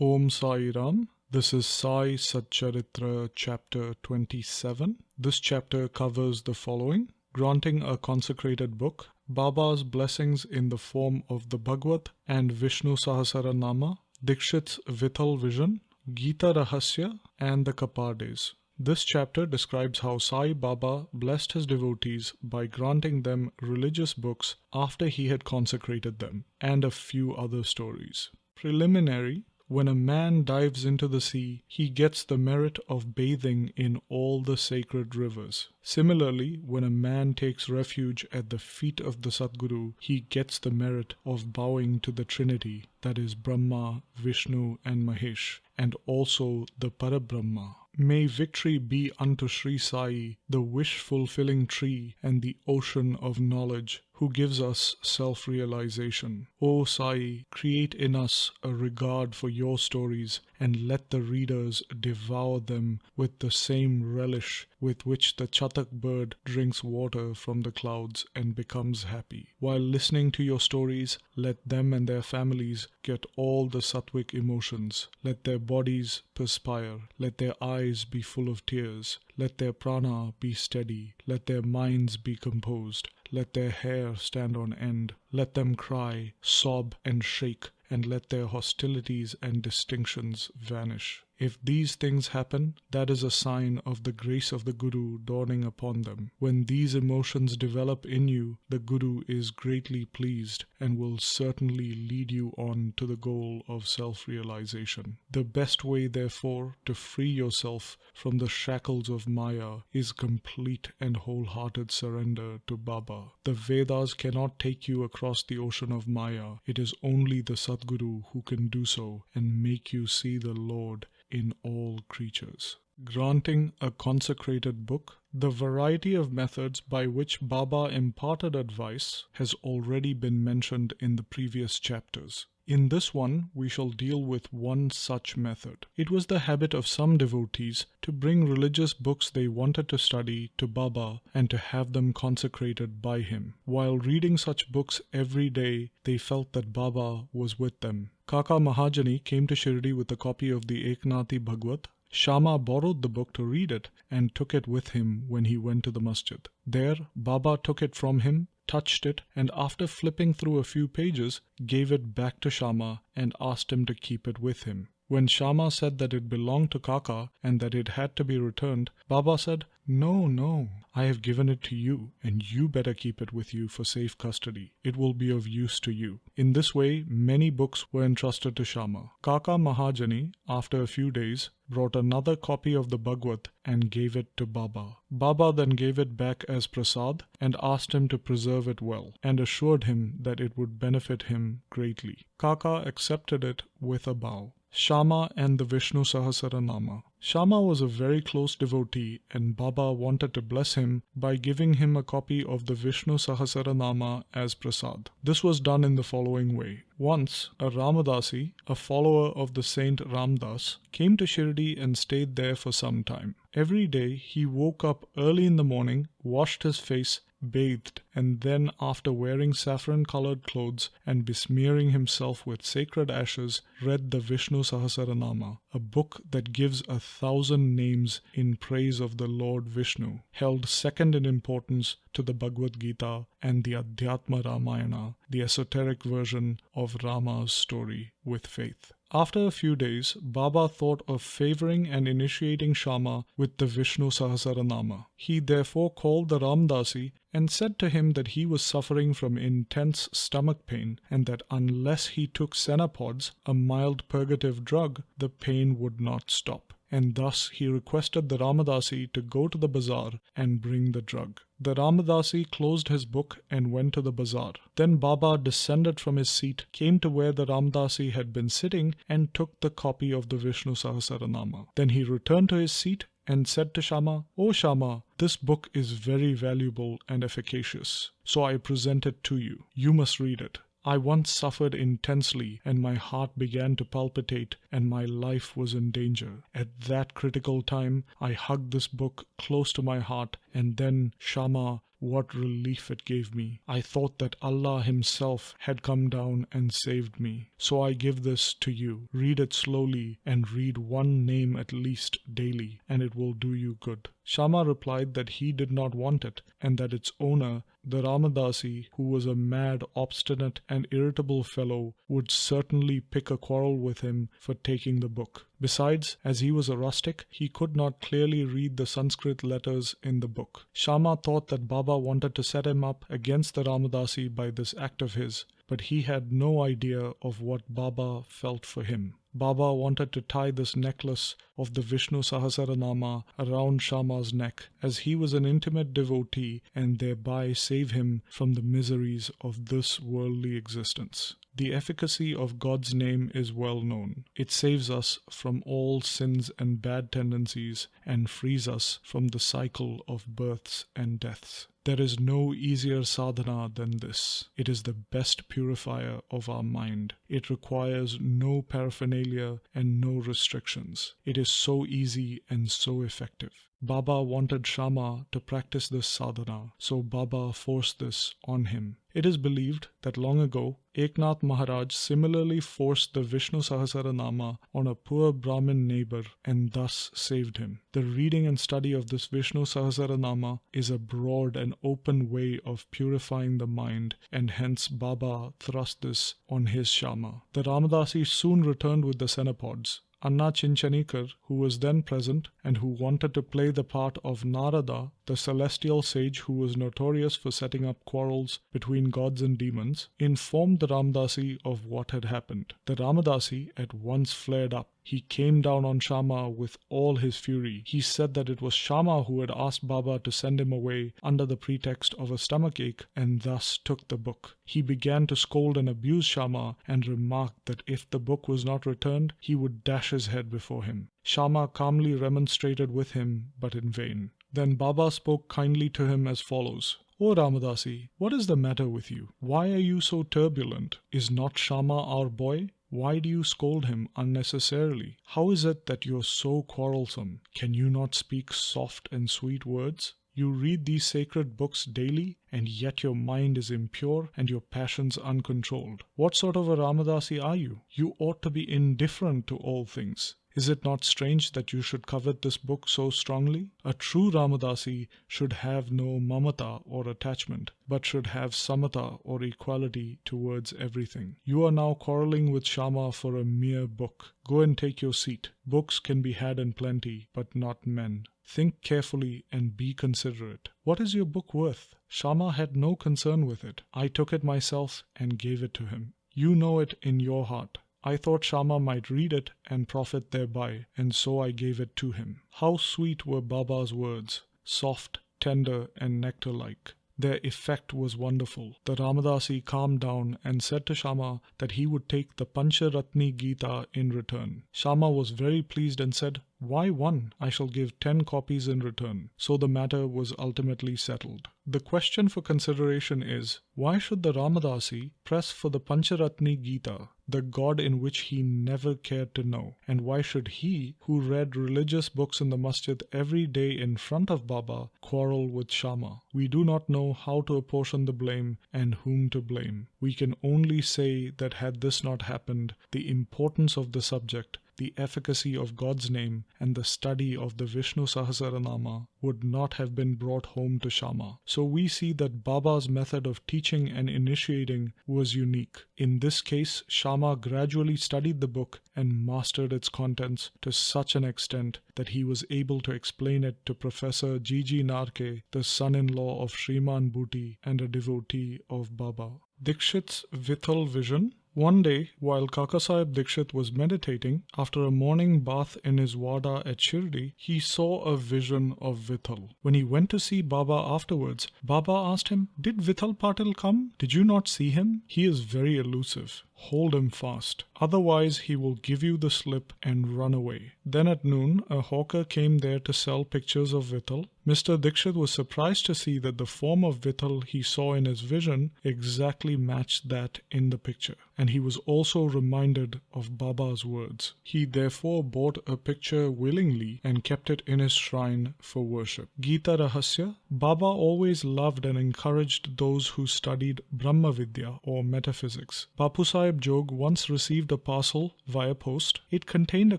Om Sai Ram. This is Sai Satcharitra chapter 27. This chapter covers the following: granting a consecrated book, Baba's blessings in the form of the Bhagwat and Vishnu-Sahasra Nama, Dixit's Vitthal vision, Gita Rahasya, and the Khapardes. This chapter describes how Sai Baba blessed his devotees by granting them religious books after he had consecrated them, and a few other stories. Preliminary: when a man dives into the sea, he gets the merit of bathing in all the sacred rivers. Similarly, when a man takes refuge at the feet of the Sadguru, he gets the merit of bowing to the Trinity, that is Brahma, Vishnu and Mahesh, and also the Para-Brahma. May victory be unto Shri Sai, the wish-fulfilling tree and the ocean of knowledge, who gives us self-realization. O Sai, create in us a regard for your stories, and let the readers devour them with the same relish with which the chatak bird drinks water from the clouds and becomes happy. While listening to your stories, let them and their families get all the sattwik emotions. Let their bodies perspire. Let their eyes be full of tears. Let their prana be steady. Let their minds be composed. Let their hair stand on end. Let them cry, sob and shake, and let their hostilities and distinctions vanish. If these things happen, that is a sign of the grace of the Guru dawning upon them. When these emotions develop in you, the Guru is greatly pleased and will certainly lead you on to the goal of self-realization. The best way, therefore, to free yourself from the shackles of Maya is complete and wholehearted surrender to Baba. The Vedas cannot take you across the ocean of Maya. It is only the Sadguru who can do so and make you see the Lord in all creatures. Granting a consecrated book. The variety of methods by which Baba imparted advice has already been mentioned in the previous chapters. In this one, we shall deal with one such method. It was the habit of some devotees to bring religious books they wanted to study to Baba and to have them consecrated by him. While reading such books every day, they felt that Baba was with them. Kaka Mahajani came to Shrirdi with a copy of the Eknathi Bhagwat. Shama borrowed the book to read it and took it with him when he went to the masjid. There, Baba took it from him, touched it, and after flipping through a few pages, gave it back to Shama and asked him to keep it with him. When Shama said that it belonged to Kaka and that it had to be returned, Baba said, No, I have given it to you, and you better keep it with you for safe custody. It will be of use to you. In this way, many books were entrusted to Shama. Kaka Mahajani, after a few days, brought another copy of the Bhagwat and gave it to Baba. Baba then gave it back as prasad and asked him to preserve it well, and assured him that it would benefit him greatly. Kaka accepted it with a bow. Shama and the Vishnu-Sahasra Nama. Shama was a very close devotee, and Baba wanted to bless him by giving him a copy of the Vishnu-Sahasra Nama as prasad. This was done in the following way. Once, a Ramadasi, a follower of the saint Ramdas, came to Shirdi and stayed there for some time. Every day he woke up early in the morning, washed his face, bathed, and then, after wearing saffron-colored clothes and besmearing himself with sacred ashes, read the Vishnu-Sahasra Nama, a book that gives 1,000 names in praise of the Lord Vishnu, held second in importance to the Bhagavad Gita and the Adhyatma Ramayana, the esoteric version of Rama's story with faith. After a few days, Baba thought of favoring and initiating Shama with the Vishnu-Sahasra Nama. He therefore called the Ramdasi and said to him that he was suffering from intense stomach pain and that unless he took Senapods, a mild purgative drug, the pain would not stop. And thus he requested the Ramadasi to go to the bazaar and bring the drug. The Ramadasi closed his book and went to the bazaar. Then Baba descended from his seat, came to where the Ramadasi had been sitting, and took the copy of the Vishnu-Sahasra Nama. Then he returned to his seat and said to Shama, O Shama, this book is very valuable and efficacious, so I present it to you. You must read it. I once suffered intensely and my heart began to palpitate and my life was in danger. At that critical time, I hugged this book close to my heart And then, Shama, what relief it gave me. I thought that Allah Himself had come down and saved me. So I give this to you. Read it slowly and read one name at least daily, and it will do you good. Shama replied that he did not want it, and that its owner, the Ramadasi, who was a mad, obstinate, and irritable fellow, would certainly pick a quarrel with him for taking the book. Besides, as he was a rustic, he could not clearly read the Sanskrit letters in the book. Shama thought that Baba wanted to set him up against the Ramadasi by this act of his, but he had no idea of what Baba felt for him. Baba wanted to tie this necklace of the Vishnu-Sahasra around Shama's neck, as he was an intimate devotee, and thereby save him from the miseries of this worldly existence. The efficacy of God's name is well known. It saves us from all sins and bad tendencies and frees us from the cycle of births and deaths. There is no easier sadhana than this. It is the best purifier of our mind. It requires no paraphernalia and no restrictions. It is so easy and so effective. Baba wanted Shama to practice this sadhana, so Baba forced this on him. It is believed that long ago, Eknath Maharaj similarly forced the Vishnu-Sahasra on a poor Brahmin neighbor and thus saved him. The reading and study of this Vishnu-Sahasra is a broad and open way of purifying the mind, and hence Baba thrust this on his Shama. The Ramadasi soon returned with the cenopods. Anna Chinchanikar, who was then present and who wanted to play the part of Narada, the celestial sage who was notorious for setting up quarrels between gods and demons, informed the Ramadasi of what had happened. The Ramadasi at once flared up. He came down on Shama with all his fury. He said that it was Shama who had asked Baba to send him away under the pretext of a stomachache and thus took the book. He began to scold and abuse Shama and remarked that if the book was not returned, he would dash his head before him. Shama calmly remonstrated with him, but in vain. Then Baba spoke kindly to him as follows. O Ramadasi, what is the matter with you? Why are you so turbulent? Is not Shama our boy? Why do you scold him unnecessarily? How is it that you are so quarrelsome? Can you not speak soft and sweet words? You read these sacred books daily, and yet your mind is impure and your passions uncontrolled. What sort of a Ramadasi are you? You ought to be indifferent to all things. Is it not strange that you should covet this book so strongly? A true Ramadasi should have no mamata or attachment, but should have samata or equality towards everything. You are now quarreling with Shama for a mere book. Go and take your seat. Books can be had in plenty, but not men. Think carefully and be considerate. What is your book worth? Shama had no concern with it. I took it myself and gave it to him. You know it in your heart. I thought Shama might read it and profit thereby, and so I gave it to him. How sweet were Baba's words, soft, tender, and nectar-like. Their effect was wonderful. The Ramadasi calmed down and said to Shama that he would take the Pancharatni Gita in return. Shama was very pleased and said, "Why one? I shall give 10 copies in return." So the matter was ultimately settled. The question for consideration is, why should the Ramadasi press for the Pancharatni Gita, the God in which he never cared to know? And why should he, who read religious books in the masjid every day in front of Baba, quarrel with Shama? We do not know how to apportion the blame and whom to blame. We can only say that had this not happened, the importance of the subject, the efficacy of God's name, and the study of the Vishnu-Sahasra would not have been brought home to Shama. So we see that Baba's method of teaching and initiating was unique. In this case, Shama gradually studied the book and mastered its contents to such an extent that he was able to explain it to Professor G.G. Narke, the son-in-law of Shriman Bhuti and a devotee of Baba. Dixit's Vitthal vision. One day, while Kakasaheb Dixit was meditating, after a morning bath in his wada at Shrirdi, he saw a vision of Vitthal. When he went to see Baba afterwards, Baba asked him, "Did Vitthal Patil come? Did you not see him? He is very elusive." hold him fast. Otherwise he will give you the slip and run away. Then at noon, a hawker came there to sell pictures of Vitthal. Mr. Dixit was surprised to see that the form of Vitthal he saw in his vision exactly matched that in the picture. And he was also reminded of Baba's words. He therefore bought a picture willingly and kept it in his shrine for worship. Gita Rahasya. Baba always loved and encouraged those who studied Brahma Vidya or metaphysics. Bapu Sahib Jog once received a parcel via post. It contained a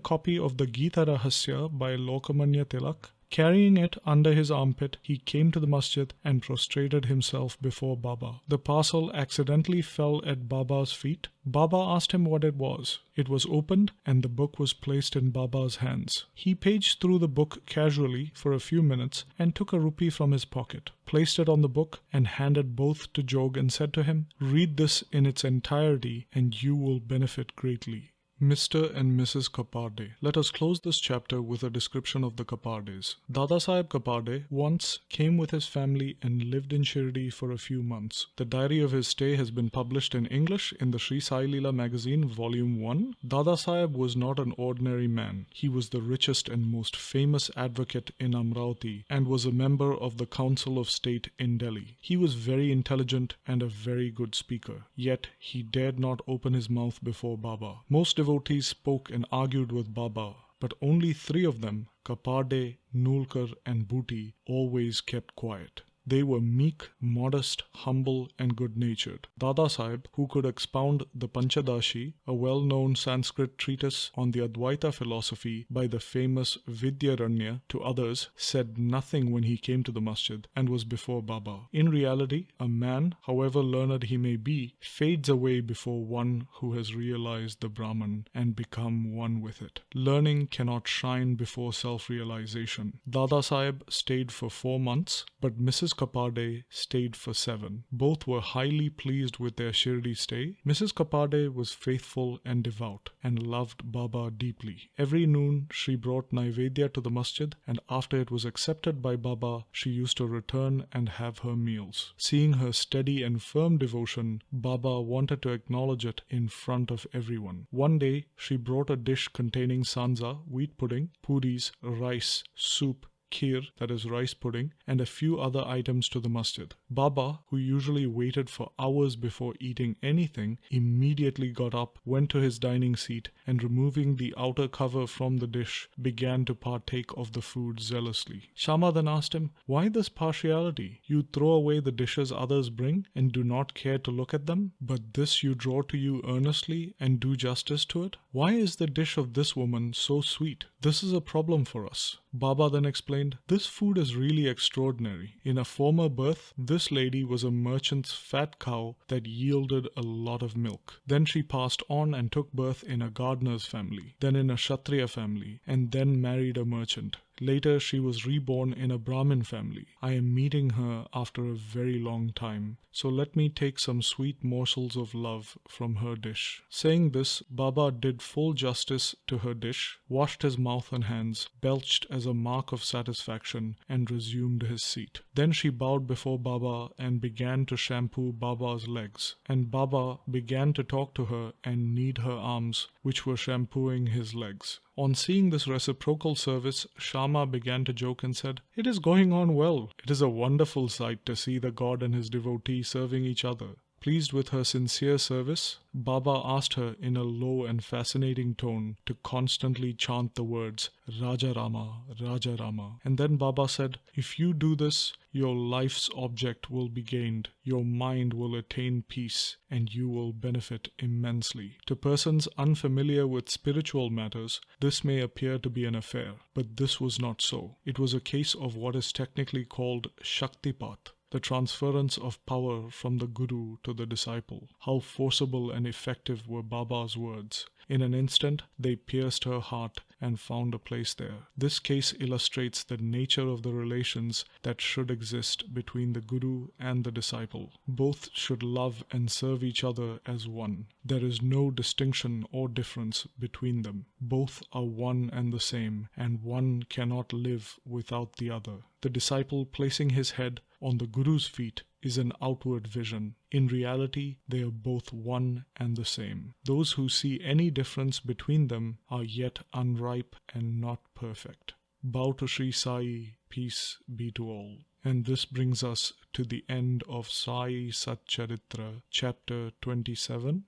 copy of the Gita Rahasya by Lokmanya Tilak. Carrying it under his armpit, he came to the masjid and prostrated himself before Baba. The parcel accidentally fell at Baba's feet. Baba asked him what it was. It was opened and the book was placed in Baba's hands. He paged through the book casually for a few minutes and took a rupee from his pocket, placed it on the book and handed both to Jog and said to him, "Read this in its entirety and you will benefit greatly." Mr. and Mrs. Khapardes. Let us close this chapter with a description of the Khapardes. Dada Sahib Khaparde once came with his family and lived in Shrirdi for a few months. The diary of his stay has been published in English in the Shri Sai Leela magazine, Volume 1. Dada Sahib was not an ordinary man. He was the richest and most famous advocate in Amravati and was a member of the Council of State in Delhi. He was very intelligent and a very good speaker. Yet he dared not open his mouth before Baba. Most devotees spoke and argued with Baba, but only 3 of them, Khaparde, Nulkar and Bhuti, always kept quiet. They were meek, modest, humble and good-natured. Dada Sahib, who could expound the Panchadashi, a well-known Sanskrit treatise on the Advaita philosophy by the famous Vidyaranya, to others, said nothing when he came to the masjid and was before Baba. In reality, a man, however learned he may be, fades away before one who has realized the Brahman and become one with it. Learning cannot shine before self-realization. Dada Sahib stayed for 4 months, but Mrs. Khaparde stayed for 7. Both were highly pleased with their Shirdi stay. Mrs. Khaparde was faithful and devout and loved Baba deeply. Every noon she brought Naivedya to the masjid, and after it was accepted by Baba, she used to return and have her meals. Seeing her steady and firm devotion, Baba wanted to acknowledge it in front of everyone. One day she brought a dish containing sanza, wheat pudding, puris, rice, soup, kheer, that is rice pudding, and a few other items to the masjid. Baba, who usually waited for hours before eating anything, immediately got up, went to his dining seat, and removing the outer cover from the dish, began to partake of the food zealously. Shama then asked him, "Why this partiality? You throw away the dishes others bring and do not care to look at them, but this you draw to you earnestly and do justice to it? Why is the dish of this woman so sweet? This is a problem for us." Baba then explained, "This food is really extraordinary. In a former birth, this lady was a merchant's fat cow that yielded a lot of milk. Then she passed on and took birth in a gardener's family, then in a Kshatriya family, and then married a merchant. Later, she was reborn in a Brahmin family. I am meeting her after a very long time, so let me take some sweet morsels of love from her dish." Saying this, Baba did full justice to her dish, washed his mouth and hands, belched as a mark of satisfaction, and resumed his seat. Then she bowed before Baba and began to shampoo Baba's legs, and Baba began to talk to her and knead her arms, which were shampooing his legs. On seeing this reciprocal service, Shama began to joke and said, "It is going on well. It is a wonderful sight to see the god and his devotee serving each other." Pleased with her sincere service, Baba asked her in a low and fascinating tone to constantly chant the words, "Raja Rama, Raja Rama." And then Baba said, "If you do this, your life's object will be gained, your mind will attain peace, and you will benefit immensely." To persons unfamiliar with spiritual matters, this may appear to be an affair, but this was not so. It was a case of what is technically called Shaktipat, the transference of power from the Guru to the disciple. How forcible and effective were Baba's words. In an instant, they pierced her heart and found a place there. This case illustrates the nature of the relations that should exist between the Guru and the disciple. Both should love and serve each other as one. There is no distinction or difference between them. Both are one and the same, and one cannot live without the other. The disciple placing his head on the Guru's feet is an outward vision. In reality, they are both one and the same. Those who see any difference between them are yet unripe and not perfect. Bow to Shri Sai, peace be to all. And this brings us to the end of Sai Satcharitra, chapter 27.